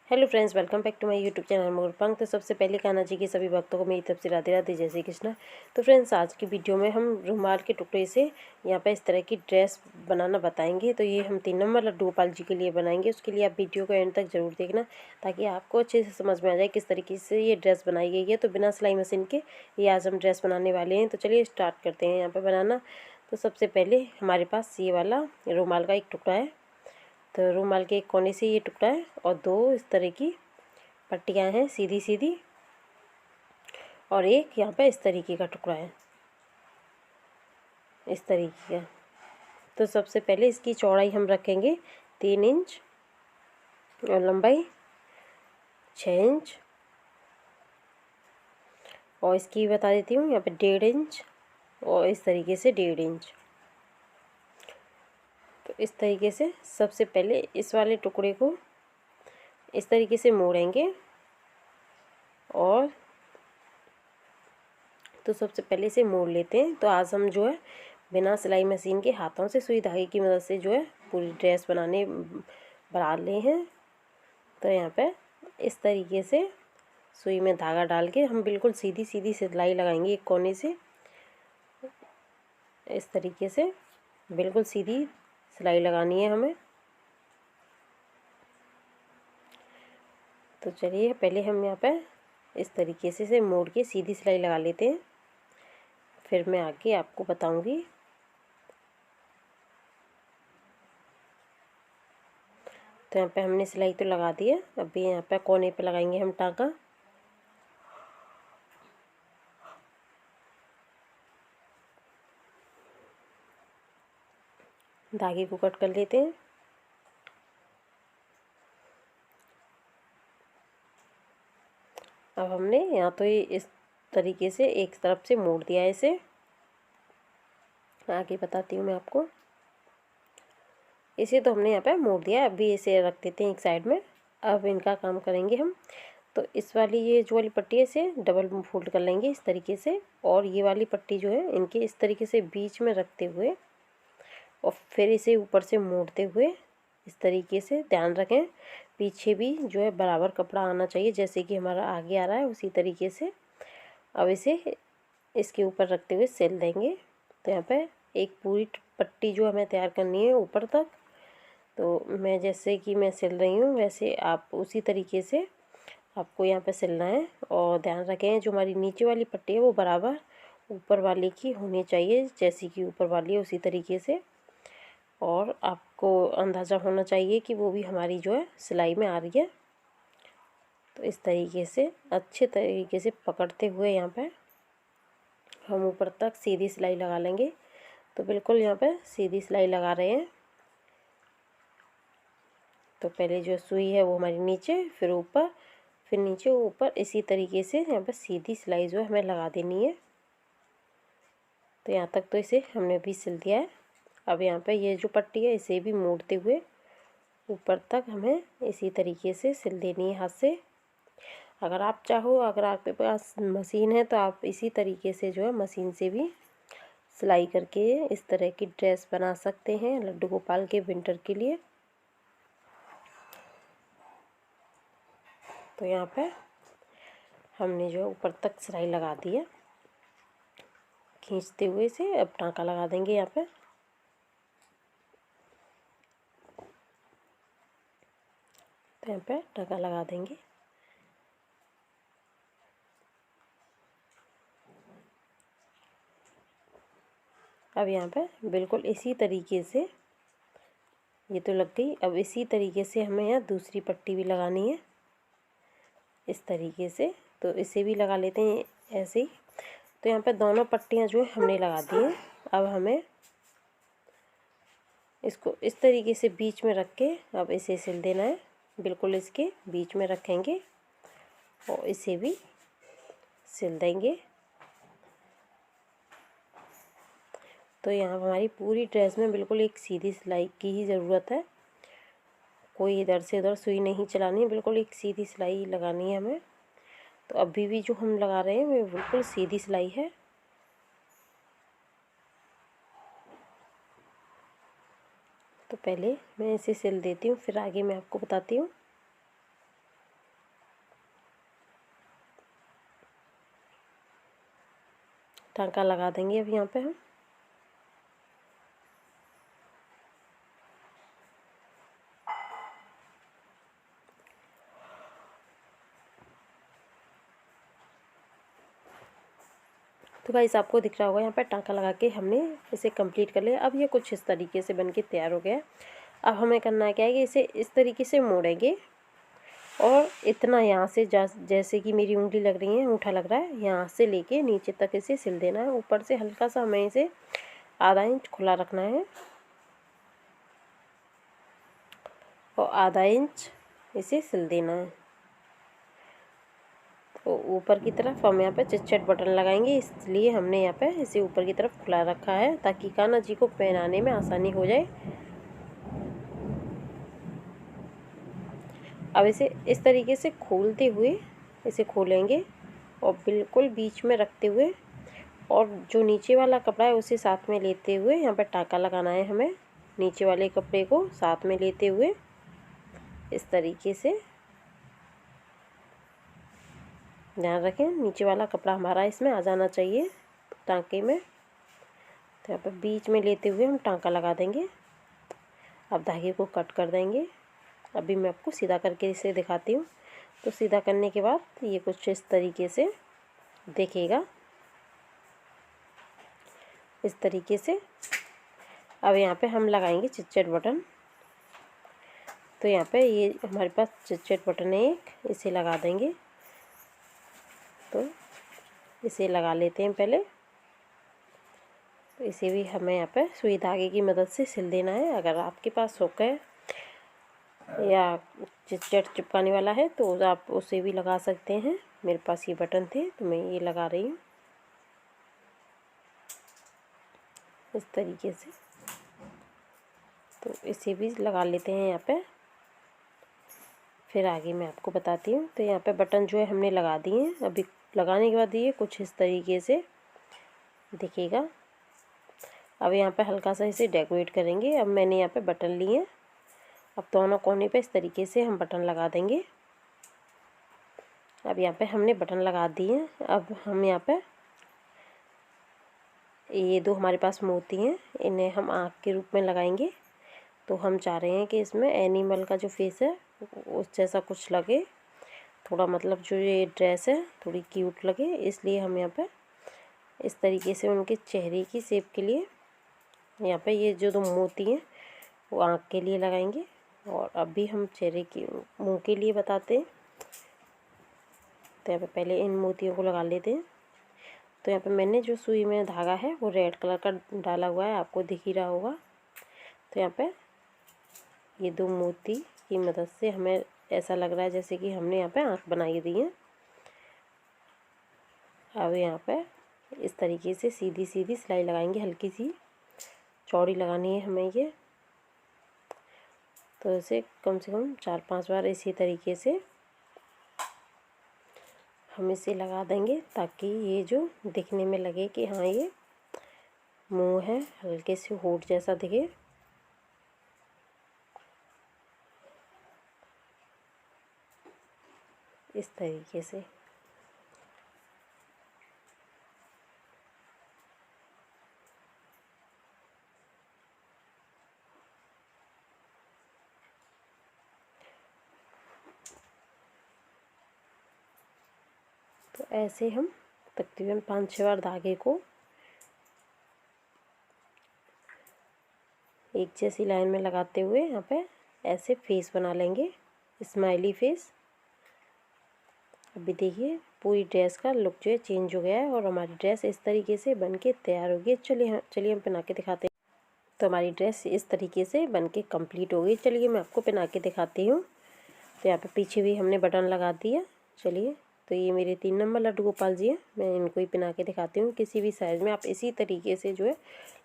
Hello friends, welcome back to my YouTube channel Morpankh. तो सबसे पहले कान्हा जी के सभी भक्तों को मेरी तरफ से राधे राधे, जय श्री कृष्ण। तो फ्रेंड्स, आज की वीडियो में हम रुमाल के टुकड़े से यहाँ पे इस तरह की ड्रेस बनाना बताएंगे। तो ये हम 3 नंबर लड्डू गोपाल जी के लिए बनाएंगे। उसके लिए आप वीडियो को एंड तक जरूर देखना, ताकि आपको अच्छे से समझ में आ जाए किस तरीके से ये ड्रेस बनाई गई है। तो बिना सिलाई मशीन के ये आज हम ड्रेस बनाने वाले हैं। तो चलिए स्टार्ट करते हैं यहाँ पर बनाना। तो सबसे पहले हमारे पास ये वाला रुमाल का एक टुकड़ा है। तो रुमाल के एक कोने से ये टुकड़ा है और 2 इस तरह की पट्टियाँ हैं सीधी सीधी, और एक यहाँ पे इस तरीके का टुकड़ा है, इस तरीके का। तो सबसे पहले इसकी चौड़ाई हम रखेंगे 3 इंच और लंबाई 6 इंच, और इसकी बता देती हूँ यहाँ पे 1.5 इंच और इस तरीके से 1.5 इंच। तो इस तरीके से सबसे पहले इस वाले टुकड़े को इस तरीके से मोड़ेंगे। और तो सबसे पहले इसे मोड़ लेते हैं। तो आज हम जो है बिना सिलाई मशीन के हाथों से सुई धागे की मदद से जो है पूरी ड्रेस बना रहे हैं। तो यहाँ पे इस तरीके से सुई में धागा डाल के हम बिल्कुल सीधी सीधी सिलाई लगाएंगे एक कोने से। इस तरीके से बिल्कुल सीधी सिलाई लगानी है हमें। तो चलिए पहले हम यहाँ पे इस तरीके से इसे मोड़ के सीधी सिलाई लगा लेते हैं, फिर मैं आगे आपको बताऊंगी। तो यहाँ पे हमने सिलाई तो लगा दी है। अभी यहाँ पे कोने पे लगाएंगे हम टाँका। धागे को कट कर लेते हैं। अब हमने यहाँ तो ये इस तरीके से एक तरफ से मोड़ दिया है इसे। आगे बताती हूँ मैं आपको। इसे तो हमने यहाँ पे मोड़ दिया है। अभी इसे रख देते हैं एक साइड में। अब इनका काम करेंगे हम। तो इस वाली ये जो वाली पट्टी है इसे डबल फोल्ड कर लेंगे इस तरीके से, और ये वाली पट्टी जो है इनके इस तरीके से बीच में रखते हुए और फिर इसे ऊपर से मोड़ते हुए इस तरीके से, ध्यान रखें पीछे भी जो है बराबर कपड़ा आना चाहिए, जैसे कि हमारा आगे आ रहा है उसी तरीके से। अब इसे इसके ऊपर रखते हुए सिल देंगे। तो यहाँ पे एक पूरी पट्टी जो हमें तैयार करनी है ऊपर तक। तो मैं जैसे कि मैं सिल रही हूँ वैसे आप उसी तरीके से आपको यहाँ पे सिलना है। और ध्यान रखें जो हमारी नीचे वाली पट्टी है वो बराबर ऊपर वाली की होनी चाहिए, जैसी कि ऊपर वाली है उसी तरीके से। और आपको अंदाज़ा होना चाहिए कि वो भी हमारी जो है सिलाई में आ रही है। तो इस तरीके से अच्छे तरीके से पकड़ते हुए यहाँ पे हम ऊपर तक सीधी सिलाई लगा लेंगे। तो बिल्कुल यहाँ पे सीधी सिलाई लगा रहे हैं। तो पहले जो सुई है वो हमारी नीचे, फिर ऊपर, फिर नीचे, ऊपर, इसी तरीके से यहाँ पे सीधी सिलाई जो है हमें लगा देनी है। तो यहाँ तक तो इसे हमने भी सिल दिया है। अब यहाँ पे ये जो पट्टी है इसे भी मोड़ते हुए ऊपर तक हमें इसी तरीके से सिल देनी है हाथ से। अगर आप चाहो, अगर आपके पास मशीन है तो आप इसी तरीके से जो है मशीन से भी सिलाई करके इस तरह की ड्रेस बना सकते हैं लड्डू गोपाल के विंटर के लिए। तो यहाँ पे हमने जो है ऊपर तक सिलाई लगा दी है खींचते हुए से। अब टाँका लगा देंगे यहाँ पे। तो यहाँ पे टाँका लगा देंगे। अब यहाँ पे बिल्कुल इसी तरीके से ये तो लग गई। अब इसी तरीके से हमें यहाँ दूसरी पट्टी भी लगानी है इस तरीके से। तो इसे भी लगा लेते हैं ऐसे ही। तो यहाँ पे दोनों पट्टियाँ जो है हमने लगा दी हैं। अब हमें इसको इस तरीके से बीच में रख के अब इसे सिल देना है। बिल्कुल इसके बीच में रखेंगे और इसे भी सिल देंगे। तो यहाँ हमारी पूरी ड्रेस में बिल्कुल एक सीधी सिलाई की ही ज़रूरत है। कोई इधर से उधर सुई नहीं चलानी है, बिल्कुल एक सीधी सिलाई लगानी है हमें। तो अभी भी जो हम लगा रहे हैं वो बिल्कुल सीधी सिलाई है। तो पहले मैं इसे सिल देती हूँ, फिर आगे मैं आपको बताती हूँ। टांका लगा देंगे अब यहाँ पे हम। तो गाइस आपको दिख रहा होगा यहाँ पे टांका लगा के हमने इसे कंप्लीट कर लिया। अब ये कुछ इस तरीके से बनके तैयार हो गया है। अब हमें करना क्या है कि इसे इस तरीके से मोड़ेंगे और इतना यहाँ से जैसे कि मेरी उंगली लग रही है, अंगूठा लग रहा है, यहाँ से लेके नीचे तक इसे सिल देना है। ऊपर से हल्का सा हमें इसे आधा इंच खुला रखना है और आधा इंच इसे सिल देना है। तो ऊपर की तरफ हम यहाँ पे चिटचिट बटन लगाएंगे, इसलिए हमने यहाँ पे इसे ऊपर की तरफ खुला रखा है ताकि कान्हा जी को पहनाने में आसानी हो जाए। अब इसे इस तरीके से खोलते हुए इसे खोलेंगे और बिल्कुल बीच में रखते हुए और जो नीचे वाला कपड़ा है उसे साथ में लेते हुए यहाँ पे टांका लगाना है हमें। नीचे वाले कपड़े को साथ में लेते हुए इस तरीके से ध्यान रखें, नीचे वाला कपड़ा हमारा इसमें आ जाना चाहिए टांके में। तो यहाँ पर बीच में लेते हुए हम टांका लगा देंगे। अब धागे को कट कर देंगे। अभी मैं आपको सीधा करके इसे दिखाती हूँ। तो सीधा करने के बाद ये कुछ इस तरीके से दिखेगा, इस तरीके से। अब यहाँ पे हम लगाएंगे चिटचिट बटन। तो यहाँ पे ये हमारे पास चिटचिट बटन है एक, इसे लगा देंगे। तो इसे लगा लेते हैं पहले। तो इसे भी हमें यहाँ पे सुई धागे की मदद से सिल देना है। अगर आपके पास हुक है या चिटचिट चिपकाने वाला है तो आप उसे भी लगा सकते हैं। मेरे पास ये बटन थे तो मैं ये लगा रही हूँ इस तरीके से। तो इसे भी लगा लेते हैं यहाँ पे, फिर आगे मैं आपको बताती हूँ। तो यहाँ पे बटन जो है हमने लगा दिए हैं। अभी लगाने के बाद ये कुछ इस तरीके से दिखेगा। अब यहाँ पे हल्का सा इसे डेकोरेट करेंगे। अब मैंने यहाँ पे बटन लिए हैं, अब दोनों कोने पे इस तरीके से हम बटन लगा देंगे। अब यहाँ पे हमने बटन लगा दिए हैं। अब हम यहाँ पे ये दो हमारे पास मोती हैं, इन्हें हम आँख के रूप में लगाएंगे। तो हम चाह रहे हैं कि इसमें एनिमल का जो फेस है उस जैसा कुछ लगे, थोड़ा मतलब जो ये ड्रेस है थोड़ी क्यूट लगे, इसलिए हम यहाँ पे इस तरीके से उनके चेहरे की शेप के लिए यहाँ पे ये जो दो मोती हैं वो आँख के लिए लगाएंगे। और अभी हम चेहरे की मुंह के लिए बताते हैं। तो यहाँ पे पहले इन मोतियों को लगा लेते हैं। तो यहाँ पे मैंने जो सुई में धागा है वो रेड कलर का डाला हुआ है, आपको दिख ही रहा होगा। तो यहाँ पे ये दो मोती की मदद से हमें ऐसा लग रहा है जैसे कि हमने यहाँ पे आँख बनाई दी है। अब यहाँ पे इस तरीके से सीधी सीधी सिलाई लगाएंगे, हल्की सी चौड़ी लगानी है हमें ये। तो इसे कम से कम 4-5 बार इसी तरीके से हम इसे लगा देंगे ताकि ये जो दिखने में लगे कि हाँ ये मुंह है, हल्के से होंठ जैसा दिखे। इस तरीके से तो ऐसे हम तकरीबन 5-6 बार धागे को एक जैसी लाइन में लगाते हुए यहाँ पे ऐसे फेस बना लेंगे, स्माइली फेस। अभी देखिए पूरी ड्रेस का लुक जो है चेंज हो गया है और हमारी ड्रेस इस तरीके से बनके तैयार हो गई। चलिए हम पहना के दिखाते हैं। तो हमारी ड्रेस इस तरीके से बनके कंप्लीट हो गई। चलिए मैं आपको पहना के दिखाती हूँ। तो यहाँ पे पीछे भी हमने बटन लगा दिया। चलिए, तो ये मेरे 3 नंबर लड्डू गोपाल जी हैं, मैं इनको ही पहना के दिखाती हूँ। किसी भी साइज़ में आप इसी तरीके से जो है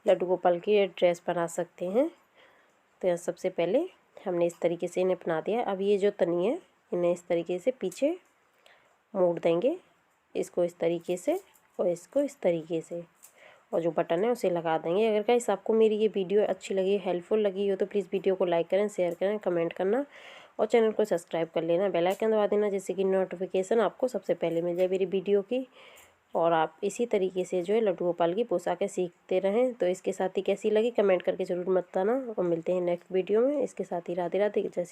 लड्डू गोपाल की ड्रेस बना सकते हैं। तो यहाँ सबसे पहले हमने इस तरीके से इन्हें पहना दिया। अब ये जो तनी है इन्हें इस तरीके से पीछे मोड़ देंगे, इसको इस तरीके से और इसको इस तरीके से, और जो बटन है उसे लगा देंगे। अगर गाइस आपको मेरी ये वीडियो अच्छी लगी, हेल्पफुल लगी हो तो प्लीज़ वीडियो को लाइक करें, शेयर करें, कमेंट करना और चैनल को सब्सक्राइब कर लेना, बेल आइकन दबा देना जिससे कि नोटिफिकेशन आपको सबसे पहले मिल जाए मेरी वीडियो की। और आप इसी तरीके से जो है लड्डू गोपाल की पोशाकें सीखते रहें। तो इसके साथ ही कैसी लगी कमेंट करके ज़रूर बताना और मिलते हैं नेक्स्ट वीडियो में। इसके साथ ही राधे राधे, जय श्री